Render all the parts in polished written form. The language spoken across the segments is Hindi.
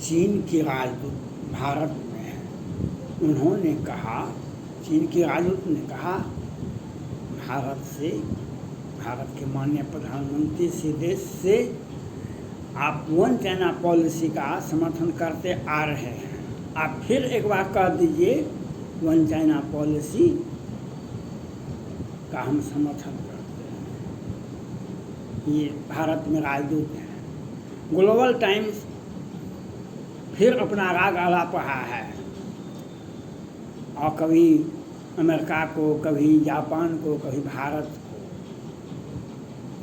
चीन के राजदूत भारत में हैं। उन्होंने कहा, चीन के राजदूत ने कहा भारत के माननीय प्रधानमंत्री से, देश से आप वन चाइना पॉलिसी का समर्थन करते आ रहे हैं, आप फिर एक बार कह दीजिए वन चाइना पॉलिसी का हम समर्थन करते हैं। ये भारत में राजदूत हैं। ग्लोबल टाइम्स फिर अपना राग आलाप रहा है और कभी अमेरिका को, कभी जापान को, कभी भारत को।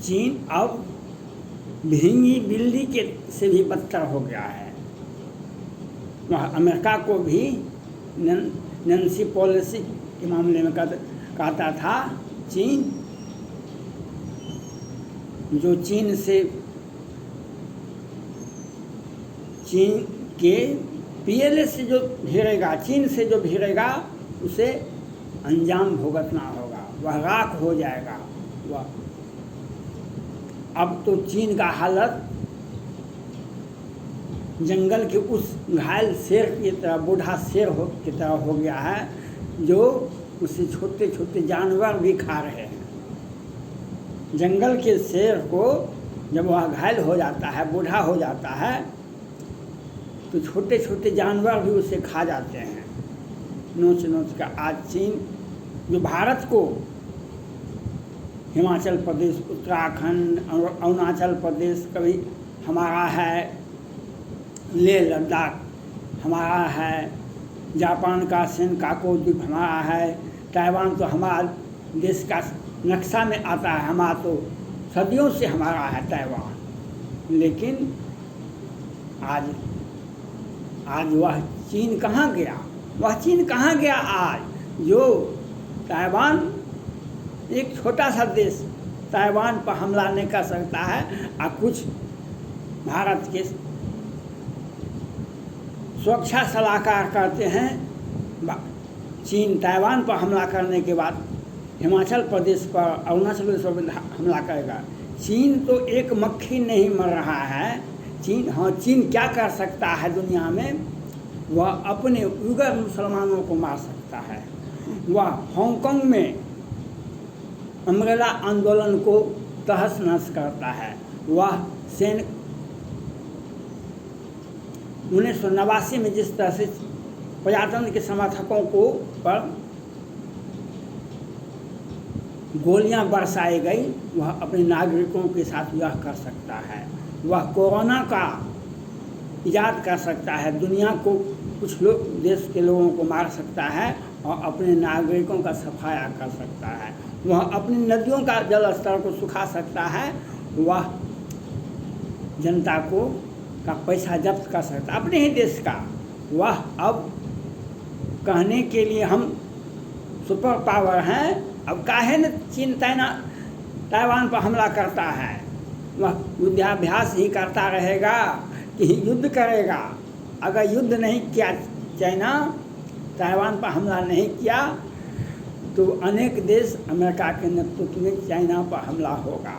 चीन अब भींगी बिल्ली के से भी बदतर हो गया है। वह अमेरिका को भी नैन्सी पॉलिसी के मामले में कहता था चीन, जो चीन के पीएलए से जो भिड़ेगा, चीन से जो भिड़ेगा उसे अंजाम भुगतना होगा, वह राख हो जाएगा। वह अब तो चीन का हालत जंगल के उस घायल शेर की तरह, बूढ़ा शेर की तरह हो गया है, जो उसे छोटे छोटे जानवर भी खा रहे हैं। जंगल के शेर को जब वह घायल हो जाता है, बूढ़ा हो जाता है, तो छोटे छोटे जानवर भी उसे खा जाते हैं, नोच नोच कर। आज चीन जो भारत को हिमाचल प्रदेश, उत्तराखंड, अरुणाचल प्रदेश कभी हमारा है, लेह लद्दाख हमारा है, जापान का सेनकाकू द्वीप हमारा है, ताइवान तो हमारा देश का नक्शा में आता है, हमारा तो सदियों से हमारा है ताइवान। लेकिन आज वह चीन कहाँ गया? वह चीन कहाँ गया आज? जो ताइवान एक छोटा सा देश ताइवान पर हमला नहीं कर सकता है, और कुछ भारत के सुरक्षा सलाहकार कहते हैं चीन ताइवान पर हमला करने के बाद हिमाचल प्रदेश पर, अरुणाचल प्रदेश पर हमला करेगा। चीन तो एक मक्खी नहीं मर रहा है। चीन क्या कर सकता है दुनिया में? वह अपने उइगर मुसलमानों को मार सकता है। वह हांगकांग में अम्ब्रेला आंदोलन को तहस नहस करता है। वह 1989 में जिस तरह से प्रजातंत्र के समर्थकों को पर गोलियां बरसाई गई, वह अपने नागरिकों के साथ यह कर सकता है। वह कोरोना का इजाद कर सकता है, दुनिया को कुछ लोग, देश के लोगों को मार सकता है और अपने नागरिकों का सफाया कर सकता है। वह अपनी नदियों का जल स्तर को सुखा सकता है। वह जनता का पैसा जब्त कर सकता है, अपने ही देश का। वह अब कहने के लिए हम सुपर पावर हैं, अब काहे न चीन ताइवान पर हमला करता है? वह युद्धाभ्यास ही करता रहेगा कि युद्ध करेगा? अगर युद्ध नहीं किया, चाइना ताइवान पर हमला नहीं किया, तो अनेक देश अमेरिका के नेतृत्व में चाइना पर हमला होगा।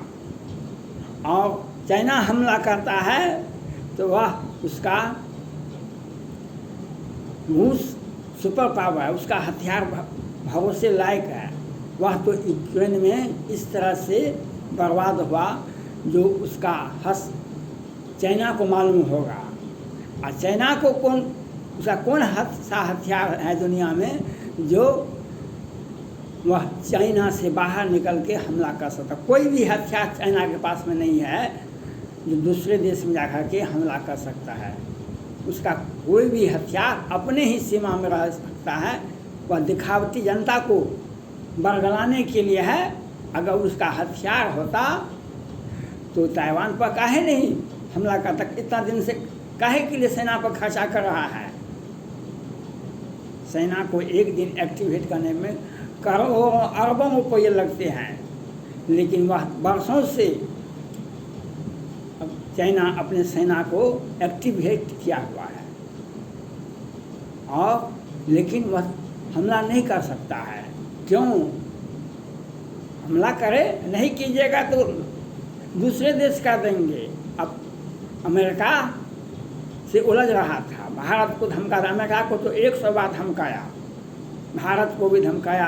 और चाइना हमला करता है तो वह उसका रूस सुपर पावर है, उसका हथियार भरोसे लायक है। वह तो यूक्रेन में इस तरह से बर्बाद हुआ जो उसका चाइना को मालूम होगा। और चाइना को उसका कौन सा हथियार है दुनिया में जो वह चाइना से बाहर निकल के हमला कर सकता? कोई भी हथियार चाइना के पास में नहीं है जो दूसरे देश में जाकर के हमला कर सकता है। उसका कोई भी हथियार अपने ही सीमा में रह सकता है। वह दिखावटी जनता को बरगलाने के लिए है। अगर उसका हथियार होता तो ताइवान पर काहे नहीं हमला करता? इतना दिन से काहे के लिए सेना पर खर्चा कर रहा है? सेना को एक दिन एक्टिवेट करने में करोड़ों अरबों रुपये लगते हैं, लेकिन वह वर्षों से अब चाइना अपने सेना को एक्टिवेट किया हुआ है, और लेकिन वह हमला नहीं कर सकता है। क्यों? हमला करे नहीं कीजिएगा तो दूसरे देश कर देंगे। अब अमेरिका से उलझ रहा था, भारत को धमका रहा। अमेरिका को तो 100 बार धमकाया, भारत को भी धमकाया,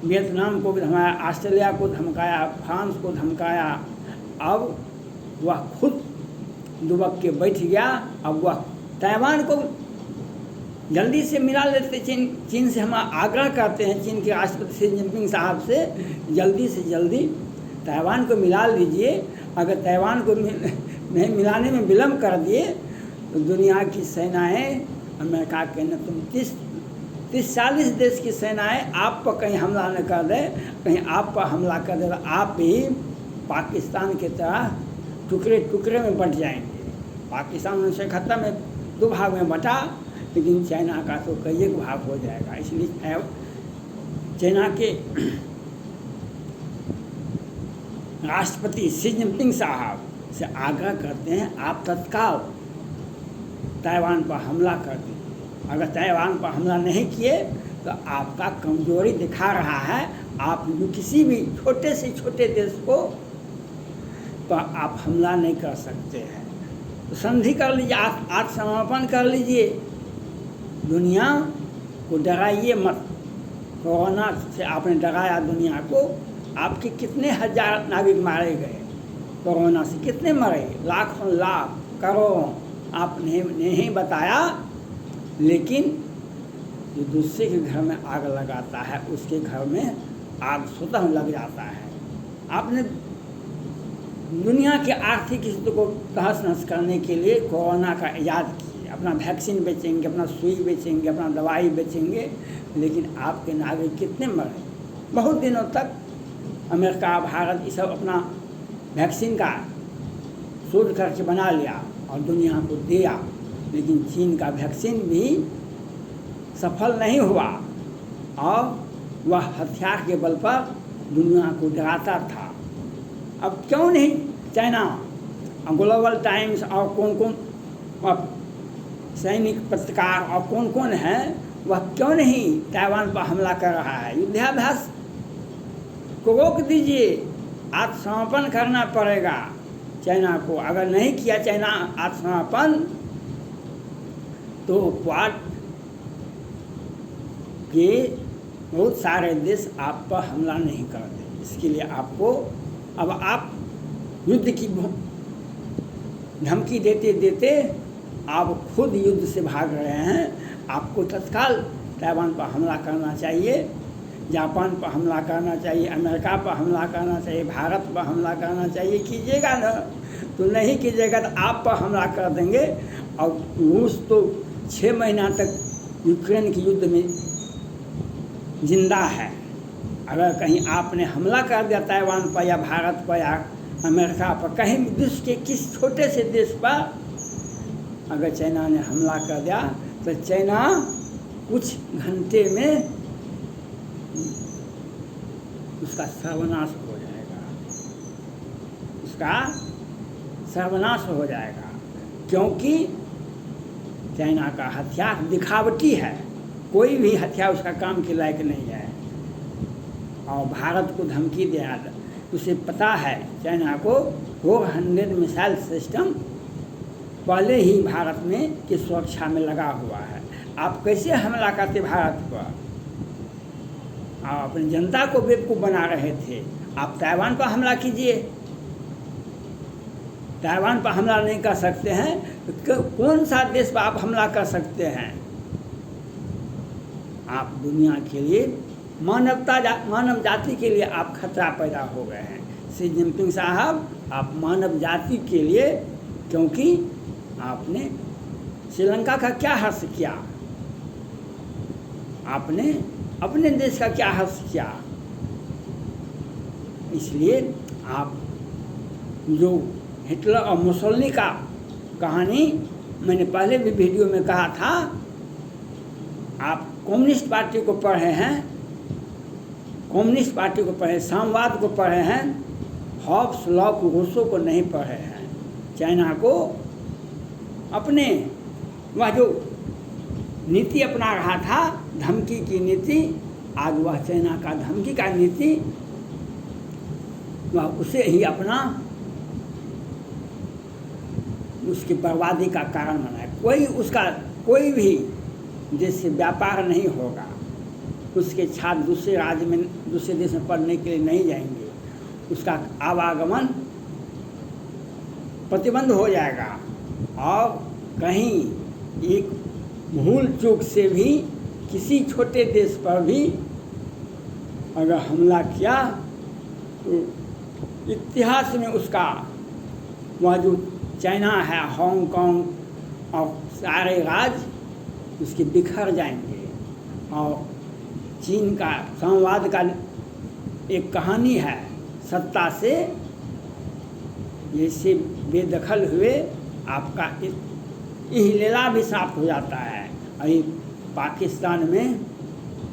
वियतनाम को भी धमकाया, ऑस्ट्रेलिया को धमकाया, फ्रांस को धमकाया। अब वह खुद दुबक के बैठ गया। अब वह ताइवान को जल्दी से मिला लेते। चीन से हम आग्रह करते हैं, चीन के राष्ट्रपति शी जिनपिंग साहब से जल्दी ताइवान को मिला लीजिए। अगर ताइवान को नहीं मिलाने में विलम्ब कर दिए तो दुनिया की सेनाएं, अमेरिका के न तुम 30-40 देश की सेनाएं आप पर कहीं हमला न कर दे, कहीं आप पर हमला कर दे तो आप भी पाकिस्तान की तरह टुकड़े टुकड़े में बंट जाएंगे। पाकिस्तान 1971 में 2 भाग में बंटा, लेकिन चाइना का तो कई एक भाग हो जाएगा। इसलिए चाइना के राष्ट्रपति शी जिनपिंग साहब से आग्रह करते हैं, आप तत्काल ताइवान पर हमला कर दीजिए। अगर ताइवान पर हमला नहीं किए तो आपका कमजोरी दिखा रहा है। आप किसी भी छोटे से छोटे देश को तो आप हमला नहीं कर सकते हैं। तो संधि कर लीजिए, आत्मसमर्पण कर लीजिए। दुनिया को डराइए मत। कोरोना से आपने डराया दुनिया को। आपके कितने हजार नागरिक मारे गए, कोरोना से कितने मरे, लाखों लाख करोड़ों आपने नहीं बताया। लेकिन जो दूसरे के घर में आग लगाता है उसके घर में आग स्वतः लग जाता है। आपने दुनिया के आर्थिक स्थिति को तहस नहस करने के लिए कोरोना का इजाद किए। अपना वैक्सीन बेचेंगे, अपना सुई बेचेंगे, अपना दवाई बेचेंगे, लेकिन आपके नागरिक कितने मरे। बहुत दिनों तक अमेरिका, भारत ये सब अपना वैक्सीन का शोध करके बना लिया और दुनिया को दिया, लेकिन चीन का वैक्सीन भी सफल नहीं हुआ और वह हथियार के बल पर दुनिया को डराता था। अब क्यों नहीं चाइना, ग्लोबल टाइम्स और कौन सैनिक पत्रकार और कौन है, वह क्यों नहीं ताइवान पर हमला कर रहा है। युद्धाभ्यास को रोक दीजिए, आत्मसमर्पण करना पड़ेगा चाइना को। अगर नहीं किया चाइना आत्मसमर्पण तो क्वाड के बहुत सारे देश आप पर हमला नहीं करते। इसके लिए आपको अब आप युद्ध की धमकी देते देते आप खुद युद्ध से भाग रहे हैं। आपको तत्काल ताइवान पर हमला करना चाहिए, जापान पर हमला करना चाहिए, अमेरिका पर हमला करना चाहिए, भारत पर हमला करना चाहिए। कीजिएगा न तो नहीं कीजिएगा तो आप पर हमला कर देंगे। और रूस तो 6 महीना तक यूक्रेन के युद्ध में जिंदा है। अगर कहीं आपने हमला कर दिया ताइवान पर या भारत पर या अमेरिका पर, कहीं विश्व के किस छोटे से देश पर अगर चाइना ने हमला कर दिया तो चाइना कुछ घंटे में उसका सर्वनाश हो जाएगा, उसका सर्वनाश हो जाएगा। क्योंकि चाइना का हथियार दिखावटी है, कोई भी हथियार उसका काम के लायक नहीं है। और भारत को धमकी दिया, उसे पता है चाइना को 400 मिसाइल सिस्टम पहले ही भारत में की सुरक्षा में लगा हुआ है। आप कैसे हमला करते भारत पर? आप अपनी जनता को बेवकूफ़ बना रहे थे। आप ताइवान पर हमला कीजिए। ताइवान पर हमला नहीं कर सकते हैं तो कौन सा देश पर आप हमला कर सकते हैं? आप दुनिया के लिए, मानव जाति के लिए आप खतरा पैदा हो गए हैं। शी जिनपिंग साहब, आप मानव जाति के लिए, क्योंकि आपने श्रीलंका का क्या हर्ष किया, आपने अपने देश का क्या हर्ष किया। इसलिए आप जो हिटलर और मुसोलिनी का कहानी मैंने पहले भी वीडियो में कहा था, आप कम्युनिस्ट पार्टी को पढ़े हैं, कम्युनिस्ट पार्टी को पढ़े, साम्यवाद को पढ़े हैं, हॉब्स, लॉक, रूसो को नहीं पढ़े हैं। चाइना को अपने वह जो नीति अपना रहा था, धमकी की नीति, आज वह चाइना का धमकी का नीति वह उसे ही अपना उसकी बर्बादी का कारण बनाए। कोई भी देश से व्यापार नहीं होगा, उसके छात्र दूसरे राज्य में, दूसरे देश में पढ़ने के लिए नहीं जाएंगे, उसका आवागमन प्रतिबंध हो जाएगा। और कहीं एक भूल चूक से भी किसी छोटे देश पर भी अगर हमला किया तो इतिहास में उसका वह जो चाइना है, हांगकांग और सारे राज्य उसके बिखर जाएंगे। और चीन का संवाद का एक कहानी है, सत्ता से जैसे बेदखल हुए आपका इहलेला भी साफ हो जाता है। अभी पाकिस्तान में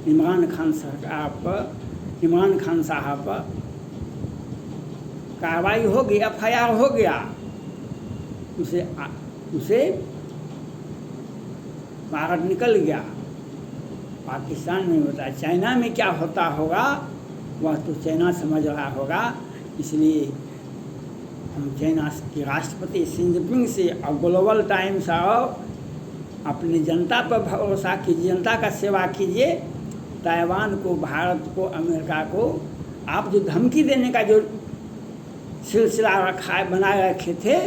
इमरान खान साहब पर कार्रवाई हो गई, FIR हो गया, उसे भारत निकल गया। पाकिस्तान में होता है, चाइना में क्या होता होगा वह तो चाइना समझ रहा होगा। इसलिए हम चाइना के राष्ट्रपति शी जिनपिंग से और ग्लोबल टाइम्स और अपनी जनता पर भरोसा कीजिए, जनता का सेवा कीजिए। ताइवान को, भारत को, अमेरिका को आप जो धमकी देने का जो सिलसिला बनाए रखे थे,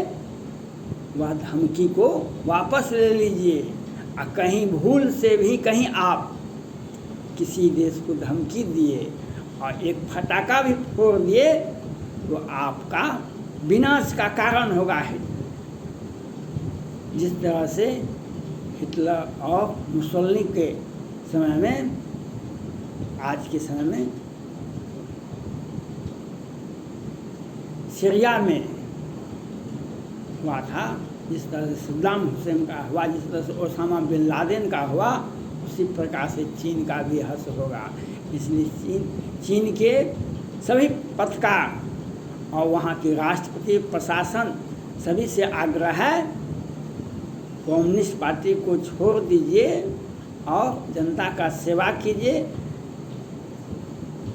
वह धमकी को वापस ले लीजिए। और कहीं भूल से भी कहीं आप किसी देश को धमकी दिए और एक फटाका भी फोड़ दिए तो आपका विनाश का कारण होगा। जिस तरह से हिटलर और मुसोलिनी के समय में, आज के समय में सीरिया में हुआ था, जिस तरह से सद्दाम हुसैन का हुआ, जिस तरह से ओसामा बिन लादेन का हुआ, उसी प्रकार से चीन का भी हश्र होगा। इसलिए चीन के सभी पत्रकार और वहाँ के राष्ट्रपति, प्रशासन सभी से आग्रह है, कम्युनिस्ट पार्टी को छोड़ दीजिए और जनता का सेवा कीजिए।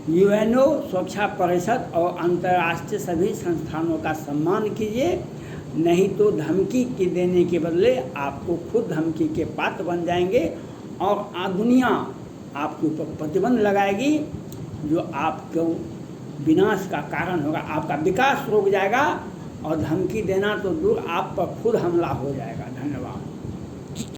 यूएनओ, सुरक्षा परिषद और अंतर्राष्ट्रीय सभी संस्थानों का सम्मान कीजिए, नहीं तो धमकी के देने के बदले आपको खुद धमकी के पात्र बन जाएंगे और दुनिया आपके ऊपर प्रतिबंध लगाएगी, जो आपको विनाश का कारण होगा। आपका विकास रुक जाएगा और धमकी देना तो दूर, आप पर खुद हमला हो जाएगा।